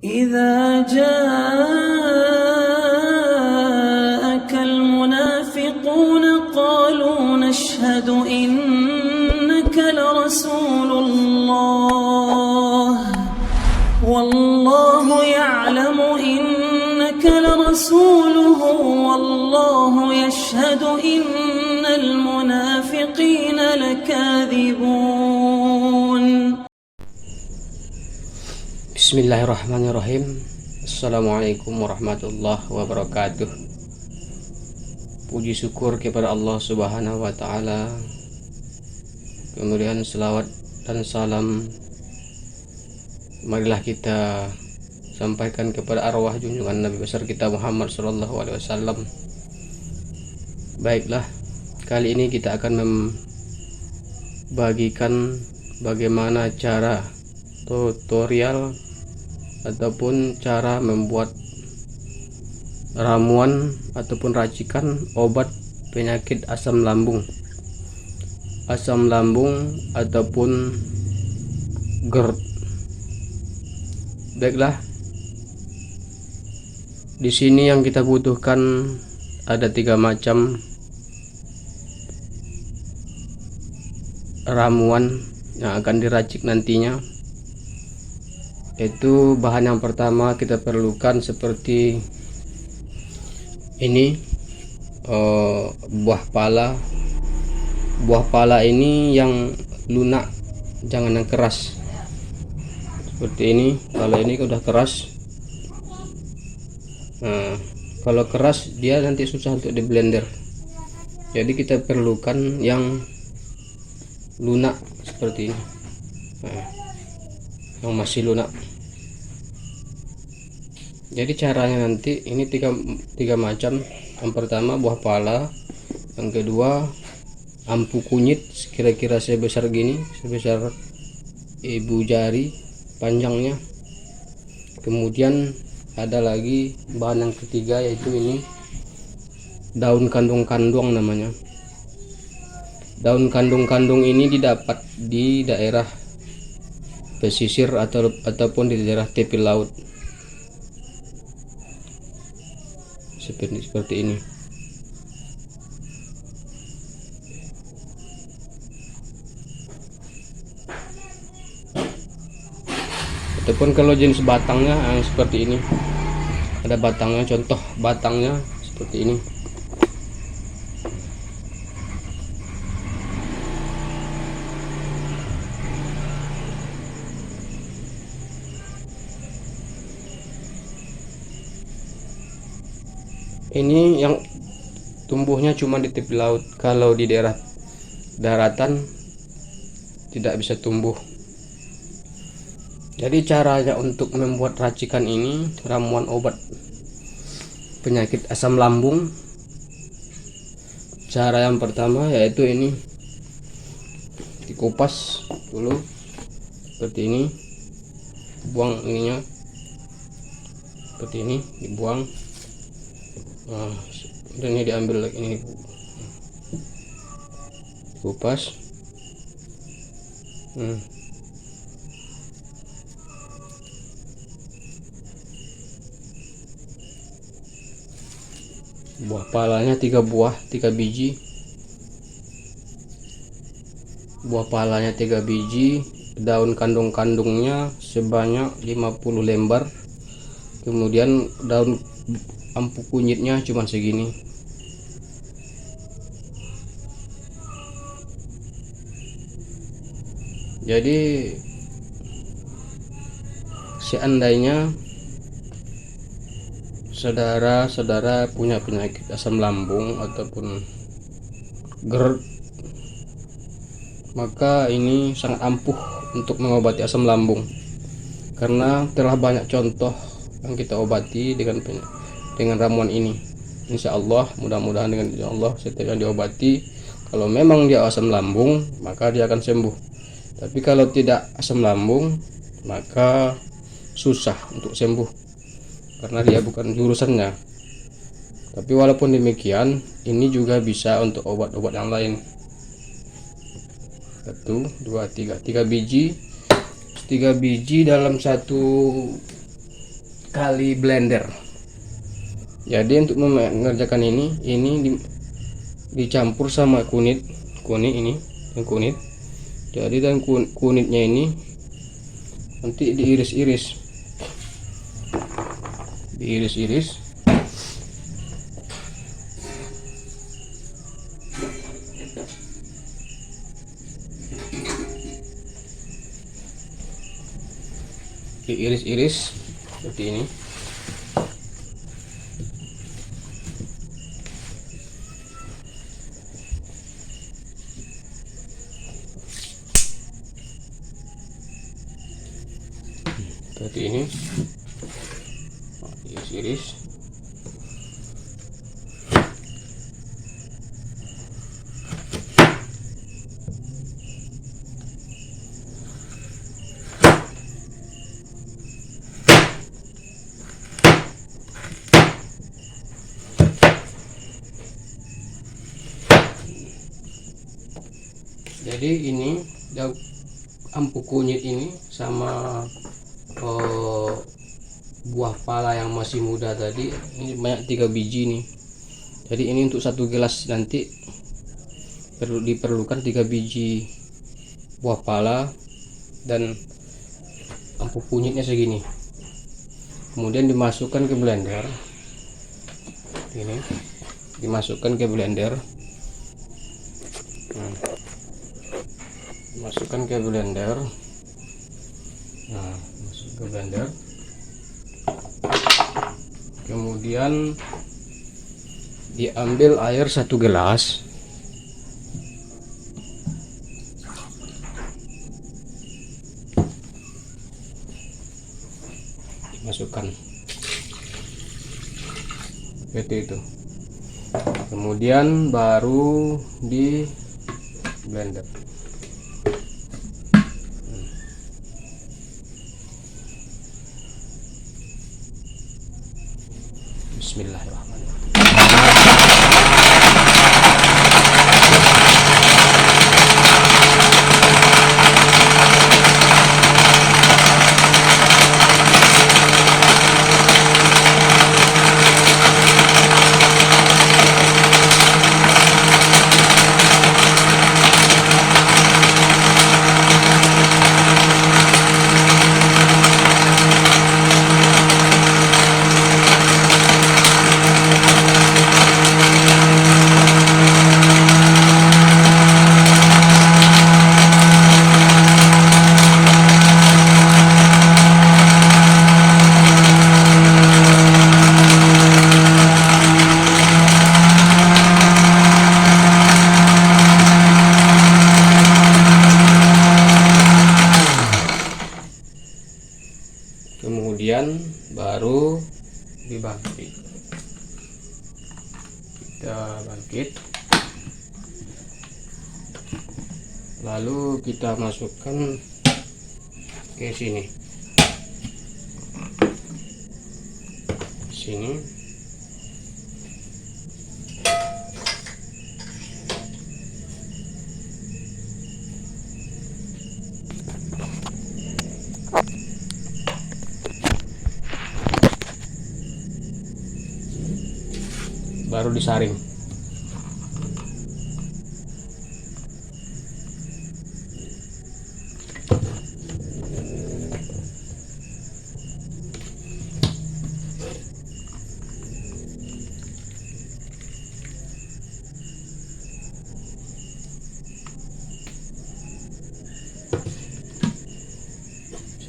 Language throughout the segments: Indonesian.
إذا جاءك المنافقون قالوا نشهد إنك لرسول الله والله يعلم إنك لرسوله والله يشهد إن المنافقين لكاذبون. Bismillahirrahmanirrahim. Assalamualaikum warahmatullahi wabarakatuh. Puji syukur kepada Allah Subhanahu wa taala. Kemudian selawat dan salam marilah kita sampaikan kepada arwah junjungan Nabi besar kita Muhammad sallallahu alaihi wasallam. Baiklah, kali ini kita akan membagikan bagaimana cara tutorial ataupun cara membuat ramuan ataupun racikan obat penyakit asam lambung ataupun GERD. Baiklah, di sini yang kita butuhkan ada 3 macam ramuan yang akan diracik nantinya. Itu bahan yang pertama kita perlukan seperti ini, buah pala ini yang lunak, jangan yang keras seperti ini. Kalau ini udah keras, nah kalau keras dia nanti susah untuk di blender, jadi kita perlukan yang lunak seperti ini, yang masih lunak. Jadi caranya nanti ini tiga macam. Yang pertama buah pala, yang kedua ampu kunyit kira-kira sebesar gini, sebesar ibu jari panjangnya. Kemudian ada lagi bahan yang ketiga, yaitu ini daun kandung-kandung namanya. Daun kandung-kandung ini didapat di daerah pesisir ataupun di daerah tepi laut seperti ini. Ataupun kalau jenis batangnya yang seperti ini, ada batangnya, contoh batangnya seperti ini. Ini yang tumbuhnya cuma di tepi laut, kalau di daerah daratan tidak bisa tumbuh. Jadi caranya untuk membuat racikan ini, ramuan obat penyakit asam lambung, cara yang pertama yaitu ini, dikupas dulu seperti ini, buang ininya seperti ini, dibuang. Nah, dan ini diambil lagi, ini kupas. Buah palanya 3 biji. Buah palanya 3 biji, daun kandung-kandungnya sebanyak 50 lembar. Kemudian daun ampu kunyitnya cuma segini. Jadi seandainya saudara-saudara punya penyakit asam lambung ataupun GERD, maka ini sangat ampuh untuk mengobati asam lambung, karena telah banyak contoh yang kita obati dengan ramuan ini. Insya Allah, mudah-mudahan dengan insya Allah setiap yang diobati, kalau memang dia asam lambung maka dia akan sembuh. Tapi kalau tidak asam lambung maka susah untuk sembuh, karena dia bukan jurusannya. Tapi walaupun demikian, ini juga bisa untuk obat-obat yang lain. 1, 2, 3 biji dalam satu kali blender. Jadi untuk mengerjakan ini dicampur sama kunyit ini yang kunyit. Jadi dan kunyitnya ini nanti diiris-iris. Diiris-iris seperti ini. Seperti ini. Iris-iris. Jadi ini ampu kunyit ini sama buah pala yang masih muda tadi, ini banyak 3 biji nih. Jadi ini untuk 1 gelas nanti diperlukan 3 biji buah pala dan ampu kunyitnya segini. Kemudian dimasukkan ke blender. Ini dimasukkan ke blender. Masuk ke blender. Kemudian diambil air 1 gelas. Dimasukkan seperti itu. Kemudian baru di blender. Bismillahirrahmanirrahim. Kemudian baru dibangkit. Kita bangkit, lalu kita masukkan ke sini. Baru disaring.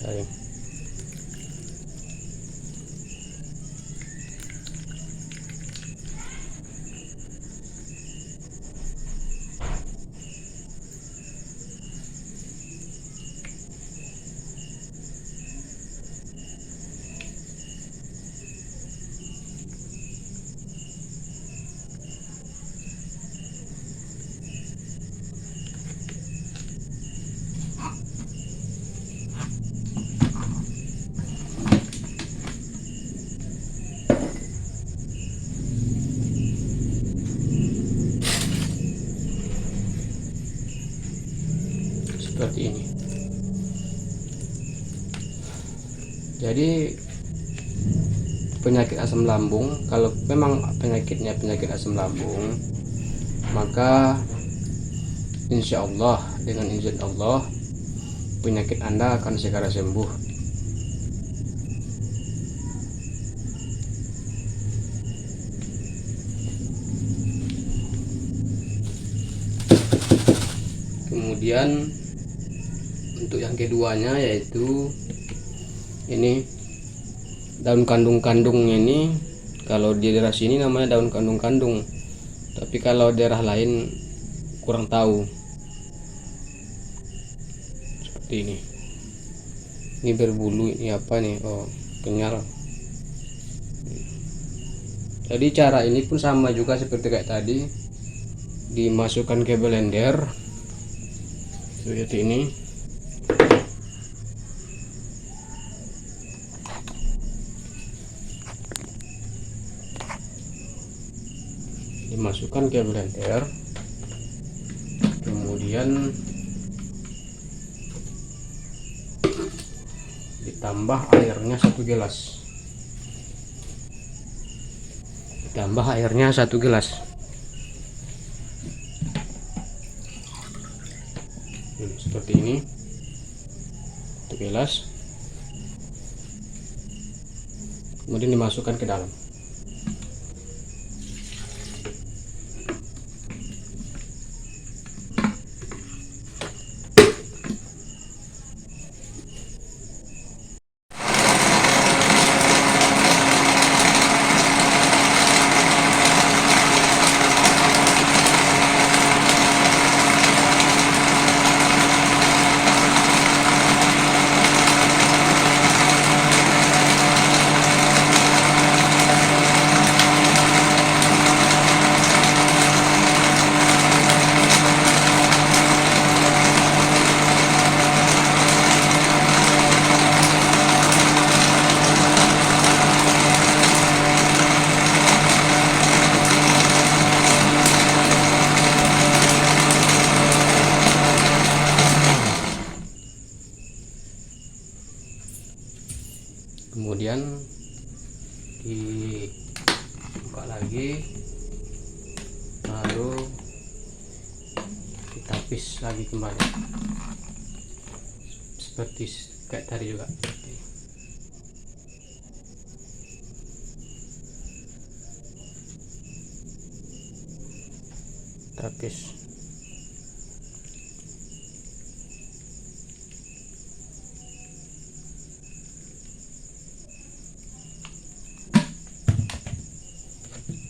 Saring. Seperti ini. Jadi penyakit asam lambung, kalau memang penyakitnya penyakit asam lambung, maka insya Allah dengan izin Allah penyakit Anda akan segera sembuh. Kemudian untuk yang keduanya yaitu ini daun kandung-kandung. Ini kalau di daerah sini namanya daun kandung-kandung, tapi kalau daerah lain kurang tahu. Seperti ini berbulu, ini apa nih? Oh, kenyal. Jadi cara ini pun sama juga seperti kayak tadi, dimasukkan ke blender seperti ini. Dimasukkan ke blender, kemudian ditambah airnya 1 gelas. Ditambah airnya 1 gelas. Seperti ini, 1 gelas. Kemudian dimasukkan ke dalam. Kemudian dibuka lagi, lalu ditapis lagi kembali seperti kayak tadi juga. Tapis.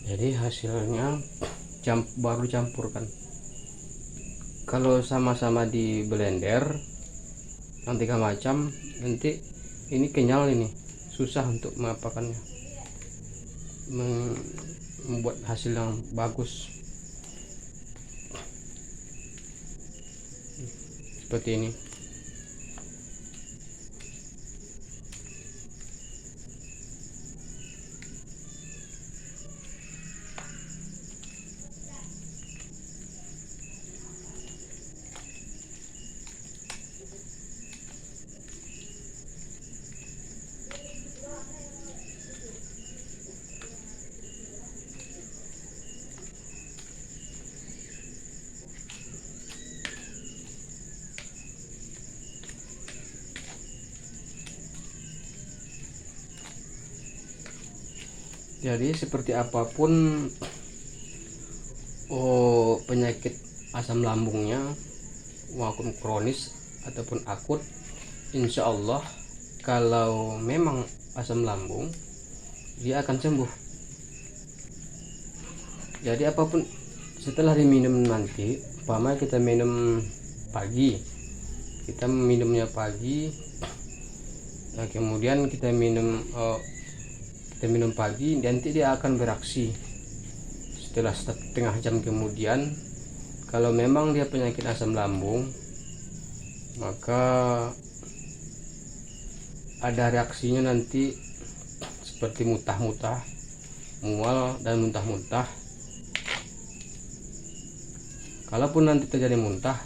Jadi hasilnya baru campurkan. Kalau sama-sama di blender yang 3 macam, nanti ini kenyal, ini susah untuk mengapakannya, membuat hasil yang bagus seperti ini. Jadi seperti apapun penyakit asam lambungnya, maupun kronis ataupun akut, insya Allah kalau memang asam lambung dia akan sembuh. Jadi apapun setelah diminum nanti, umpama kita minum pagi, kita minumnya pagi, nah kemudian kita minum pagi, nanti dia akan beraksi setelah setengah jam kemudian. Kalau memang dia penyakit asam lambung, maka ada reaksinya nanti seperti muntah-muntah, mual dan muntah-muntah. Kalaupun nanti terjadi muntah,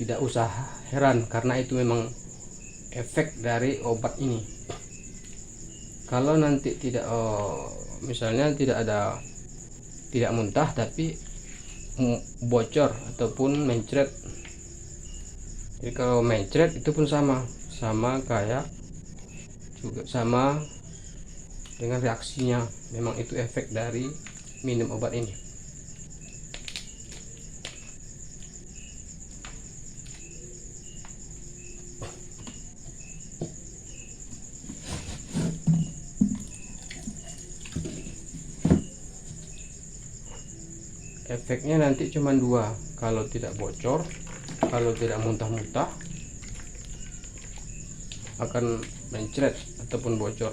tidak usah heran, karena itu memang efek dari obat ini. Kalau nanti tidak misalnya tidak muntah tapi bocor ataupun mencret. Jadi kalau mencret itu pun sama kayak juga sama dengan reaksinya, memang itu efek dari minum obat ini. Efeknya nanti cuma dua, kalau tidak bocor, kalau tidak muntah-muntah akan mencret ataupun bocor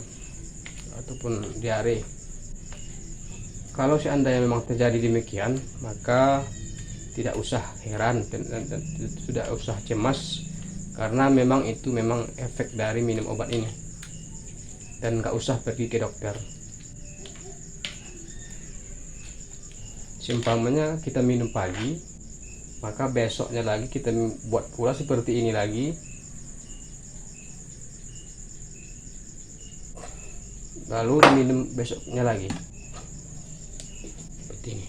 ataupun diare. Kalau seandainya memang terjadi demikian, maka tidak usah heran dan tidak usah cemas, karena memang itu memang efek dari minum obat ini, dan nggak usah pergi ke dokter. Seumpamanya kita minum pagi, maka besoknya lagi kita buat pula seperti ini lagi, lalu diminum besoknya lagi seperti ini.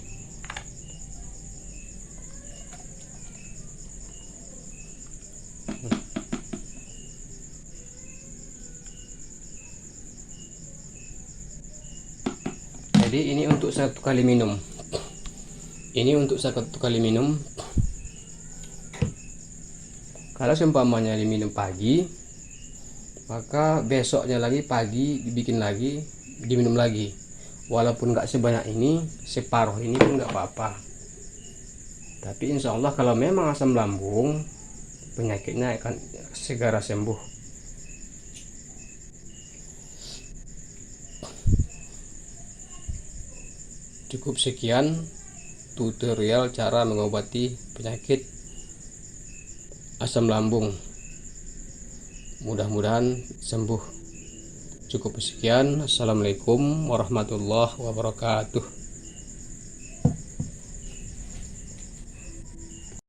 Jadi ini untuk satu kali minum. Ini untuk satu kali minum. Kalau seumpamanya diminum pagi, maka besoknya lagi pagi dibikin lagi, diminum lagi. Walaupun nggak sebanyak ini, separuh ini pun nggak apa-apa. Tapi insya Allah kalau memang asam lambung, penyakitnya akan segera sembuh. Cukup sekian tutorial cara mengobati penyakit asam lambung. Mudah-mudahan sembuh. Cukup sekian. Assalamualaikum warahmatullahi wabarakatuh.